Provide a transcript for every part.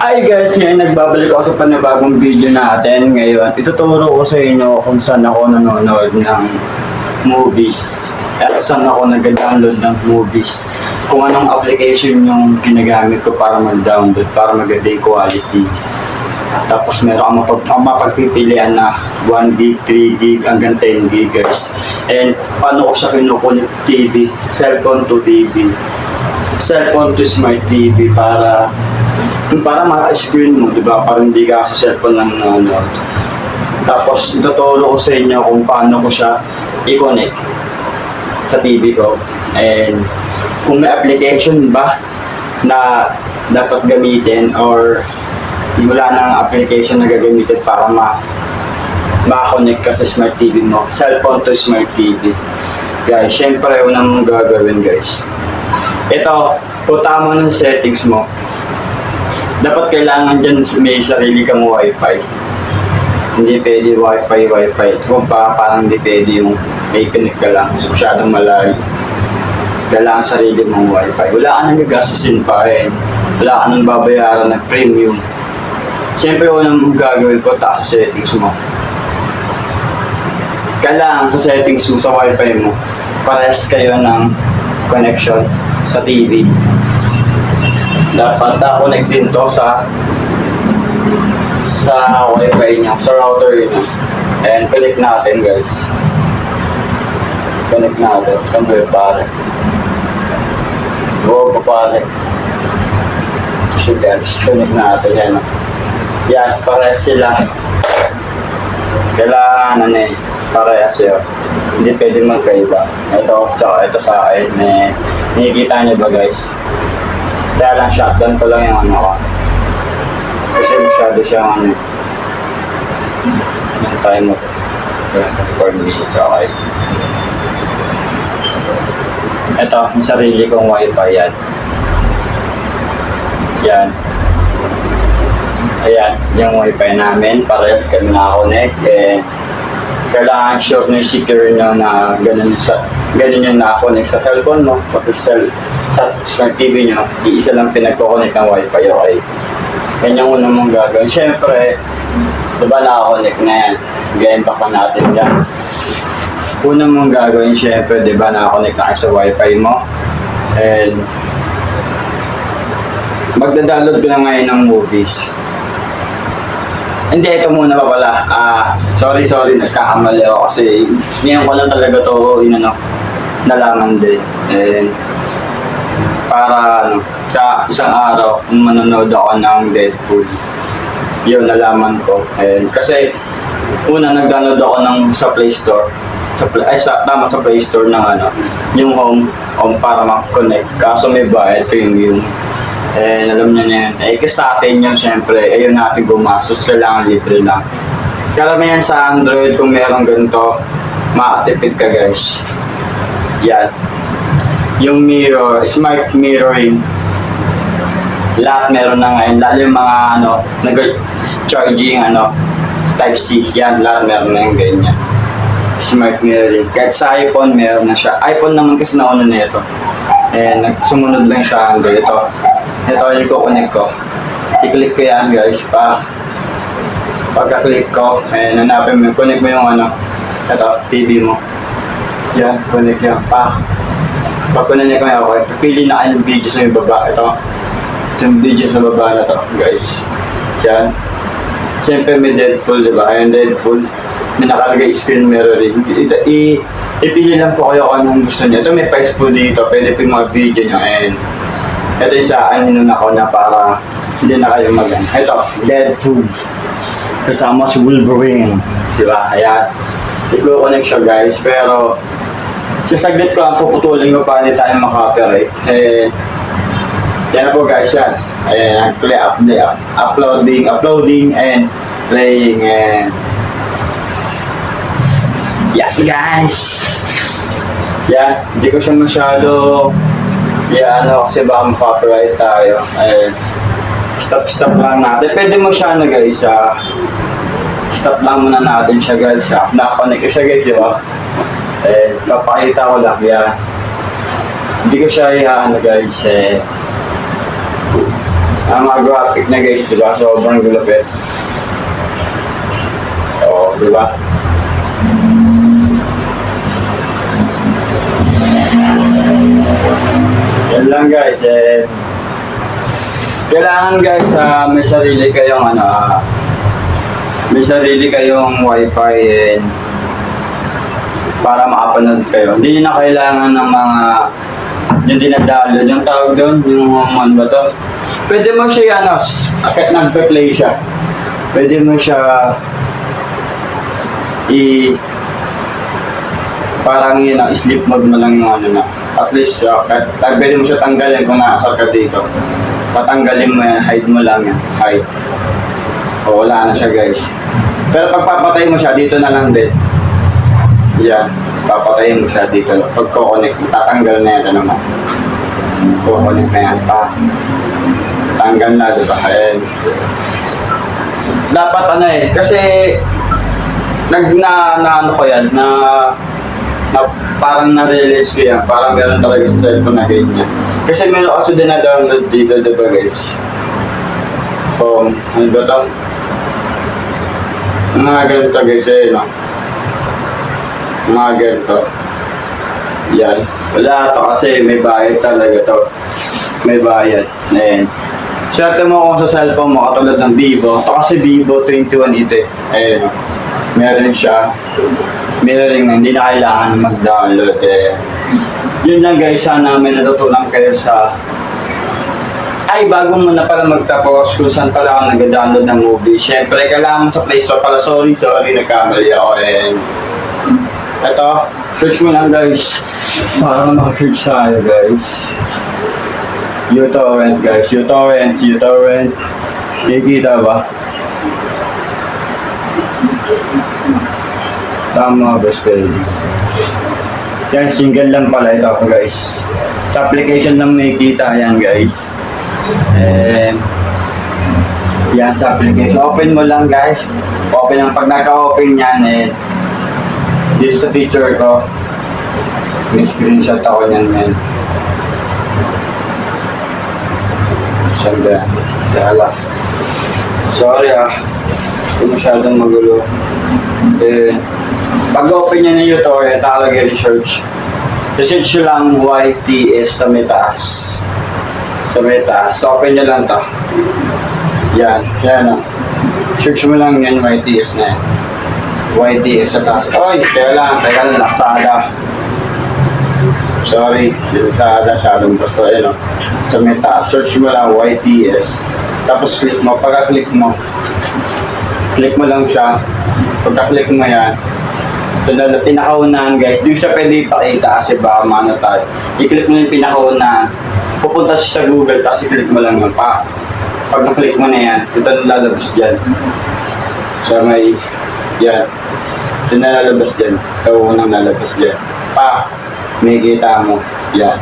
Hi guys, ngayon nagbabalik ako sa panibagong video natin. Ngayon, ituturo ko sa inyo kung saan ako nanonood ng movies. At saan ako nag-download ng movies. Kung anong application yung ginagamit ko para mag-download, para maganda yung quality. Tapos meron akong mapagpipilian na 1 gig, 3 gig, hanggang 10 gig guys. And paano ko siya kinukunik TV, cellphone to TV. Cellphone to smart TV para maka-screen mo, di ba? Para hindi ka sa cellphone lang nanonood. Tapos ituturo ko sa inyo kung paano ko siya i-connect sa TV ko. And kung may application ba na dapat gamitin or wala nang application na gagamitin para ma-connect ka sa smart TV mo. Cellphone to smart TV. Guys, syempre unang mong gagawin guys. Ito, punta mo ng settings mo. Dapat kailangan dyan may sarili kang wifi. Hindi pwede wifi. Kung parang hindi pwede yung may connect ka lang. Masyadong malayo. Kailangan sarili mong wifi. Wala ka nang gagastusin pa eh. Wala ka nang babayaran ng premium. Siyempre, unang gagawin ko, taas sa settings mo. Kailangan sa settings mo, sa wifi mo, parehas kayo ng connection sa TV. Dapat na-connect din to sa wifi niya, sa router niya. And connect natin guys. Connect natin. Siyempre, pare. Oo, pare. So guys, connect natin yan. Yan, parehas sila. Kailangan parehas yun. Hindi pwede magkaiba. Ito, tsaka ito sa akin. Nakikita niyo ba guys? Kaya lang shotgun ko lang yung ano ko. Kasi masyado siyang yung time mo. 4 minutes, okay. Ito, yung sarili kong wifi yan. Yan. Ayan, yung wifi namin, parehas kami nakakonect. And kailangan sure na secure nyo na ganun yung nakakonect sa cellphone mo, pati sa smart TV nyo, iisa lang pinagkoconnect ng wifi, okay? Yan yung unang mong gagawin. Siyempre, diba nakakonect na yan? Game back pa natin dyan. Unang mong gagawin, siyempre, diba nakakonect na sa wifi mo? And magda-download ko na ngayon ng movies. Hindi, ito muna pa pala. Sorry, nagkakamali ako kasi ngayon ko lang talaga to nalaman din. And para isang araw manonood ako ng Deadpool. Yun, nalaman ko. And kasi una nag-download ako sa Play Store. Sa Play Store ng yung home para ma-connect. Kaso may bayad premium. Eh, alam niyo na yan. Eh, kasi sa atin yun, syempre, ayun natin gumastos, kailangan libre lang. Karamihan sa Android, kung meron ganito, makatipid ka guys. Yan. Yung mirror, smart mirroring, lahat meron na ngayon. Lalo yung mga, nag-charging, Type-C, yan, lahat meron na yung ganyan. Smart mirroring. Kahit sa iPhone, meron na siya. iPhone naman kasi nauna na ito. Eh, sumunod lang siya Android. Ito yung kukunik ko. I-click ko yan guys. Pagka-click ko, hanapin mo, connect mo yung ito, TV mo. Yan, connect yan. Pag-connect ko yan, okay. Pili na kayo ng video sa yung baba. Ito, yung video sa baba na to guys. Yan. Siyempre may Deadpool, diba? Ayan, Deadpool. May nakalagay screen mirroring. Ipili lang po kayo kung anong gusto niyo. Ito may price po dito. Pwede po yung mga video nyo. And ito yung sa ako na para hindi na kayo magan. Ito, Deadpool. Kasama si Wolverine. Diba? Ayan. I-connect siya guys. Pero, sasaglit ko ang puputulin ko para hindi tayo makapirate. Yan na po guys yan. Ayan, uploading and playing. And yan guys. Yan, hindi ko siya masyado kasi baka makapirate tayo. Stop lang natin. Pwede mo siya guys. Stop lang muna natin siya guys. Nakakonect siya guys, diba? Papakita ko lang yan. Hindi ko siya guys. Ang mga graphic na guys, di ba? Sobrang gulapit. Oo, di ba? Yan lang guys, kailangan guys, may sarili kayong may sarili kayong wifi para makapanood kayo. Hindi nyo na kailangan ng mga yung dinadalo, yung tawag doon, yung man ba to? Pwede mo siya, akit nagpe-play siya. Pwede mo siya parang yun, sleep mode mo lang yung na. At least, pwede mo siya tanggalin kung nakasar ka dito. Patanggalin mo yan, hide mo lang yan, hide. O, wala na siya guys. Pero pag papatay mo siya, dito na lang din. Yan, papatayin mo siya dito. Pag ko-connect, tatanggal na yan naman. Ko-connect na yan pa. Tanggal na, diba? Ayan. Dapat kasi ano ko yan, na parang na-realize ko yan. Parang gano'n talaga sa cellphone na ganyan. Kasi meron kasi din na-download dito, diba guys? Ano ba ito? Mga ganito guys, no? Mga ganito. Yan. Wala ito kasi may bayad talaga to. May bayad. Ayan. Swerte mo kung sa cellphone mo katulad ng Vivo. Ito kasi Vivo 21 ito eh. Ayan. Meron siya. Meron na hindi na kailangan mag-download eh. Yun lang guys, sana may natutunan kayo sa bago mo na pala magtapos kung saan pala ako nag-download ng movie. Siyempre, kailangan mo sa Play Store pala. Sorry, nagkamali ako. And ito, search mo lang guys. Para maka-search tayo guys. uTorrent guys. uTorrent. Nakikita ba? Tama ba spelling? Yan, single lang pala ito guys. Sa application lang nakikita yan guys. Yan sa application. Open mo lang guys. Open lang. Pag naka-open yan dito sa picture ko, may screenshot ako yan men. Siyempre. Sorry hindi masyadong magulo. Pag open nyo na yung tutorial, talaga research. Research nyo lang YTS sa may taas. Sa may taas. So, open nyo lang to. Yan o. Search mo lang yan, YTS na yan. YTS sa taas. Oy, teka lang, nakasada. Sorry, nakasada siya basta o. Sa may taas. Search mo lang YTS. Tapos click mo. Pagka-click mo, click mo lang siya. Pagka-click mo yan, ito na pinakaunahan guys. Di siya pwede ipakita kasi baka maano tayo. I-click mo yung pinakaunahan. Pupunta siya sa Google, tapos i-click mo lang yung pa. Pag na-click mo na yan, ito na lalabas dyan. Sa may, yan. Ito na lalabas dyan. Ito unang lalabas dyan. Pa, may kita mo. Yan.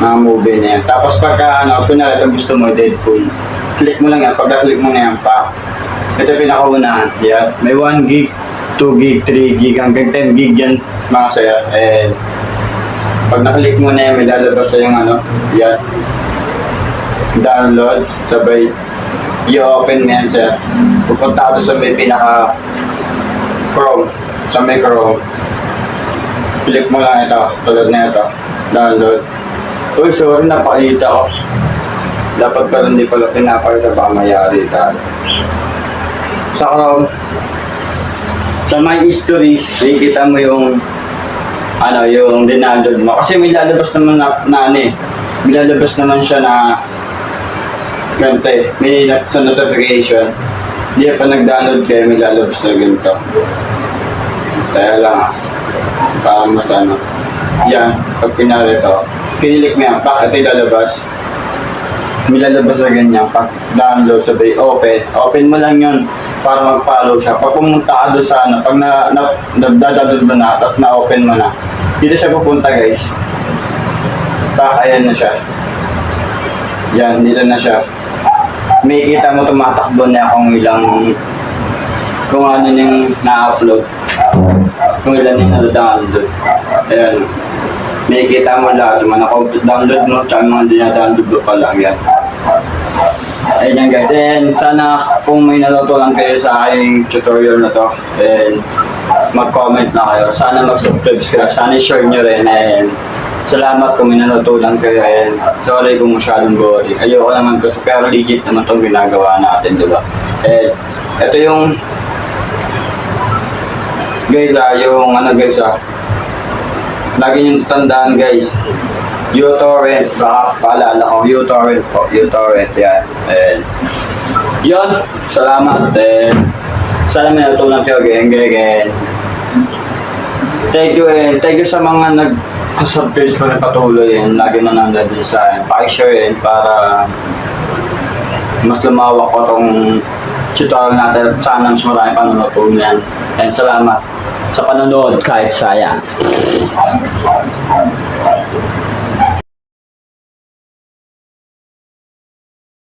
Mga movie na yan. Tapos pagka, kunwari ito gusto mo, Deadpool. Click mo lang yan. Pag na-click mo na yan, pa. Ito pinakaunahan. Yan. May 1 gig, 2 gig, 3 gig, hanggang 10 gig yan mga saya. Pag nakalik mo na yan, may lalabas sa yung yan. Download, sabay, i-open mo yan sir. Pupunta ka sa may pinaka Chrome, sa may Chrome. Click mo lang ito, tulad na ito. Download. Uy, sorry, napakita ko. Dapat pa rin di pala pinapakita, baka mayari tayo. Sa Chrome, sa my history, nakikita mo yung yung dinaload mo. Kasi may lalabas naman may lalabas naman siya na ganito may sa notification. Hindi pa nag-download kayo, may lalabas na ganito. Kaya lang para mas yan, pag pinari ito, kinilik mo yan, ito yung lalabas. May lalabas na ganyan, pag download, sabay open mo lang yun para mag-follow siya. Pag pumunta ka doon sa pag nagdadaload mo na, tapos na-open mo na, dito siya pupunta guys. Ayan na siya. Yan, dito na siya. May kita mo tumatakbo na kung ilang, kung ano yung na-upload. Kung ilan yung na-download. Ayan. May kita mo lahat. Mga na-download mo, tsaka mga hindi na-download mo pa lang yan. Ayun yan guys, and sana kung may natutunan kayo sa aking tutorial na to, and mag-comment na kayo. Sana mag-subscribe kayo, sana share nyo rin, and salamat kung may natutunan kayo, and sorry kung masyadong boring. Ayoko naman kasi, pero legit naman itong ginagawa natin, di ba? And ito yung guys yung ano guys lagi nyo tandaan guys, uTorrent, baka paalala ko, uTorrent po, uTorrent yan. And yun, salamat, and sana may natutunan kayo again. Thank you, and thank you sa mga nag-subscribe pa rin patuloy, and lagi na nandun din sa akin. Pakishare, and para mas lumawak ko tong tutorial natin, sana mas marami pang natutunan. And salamat sa panonood kahit sayang.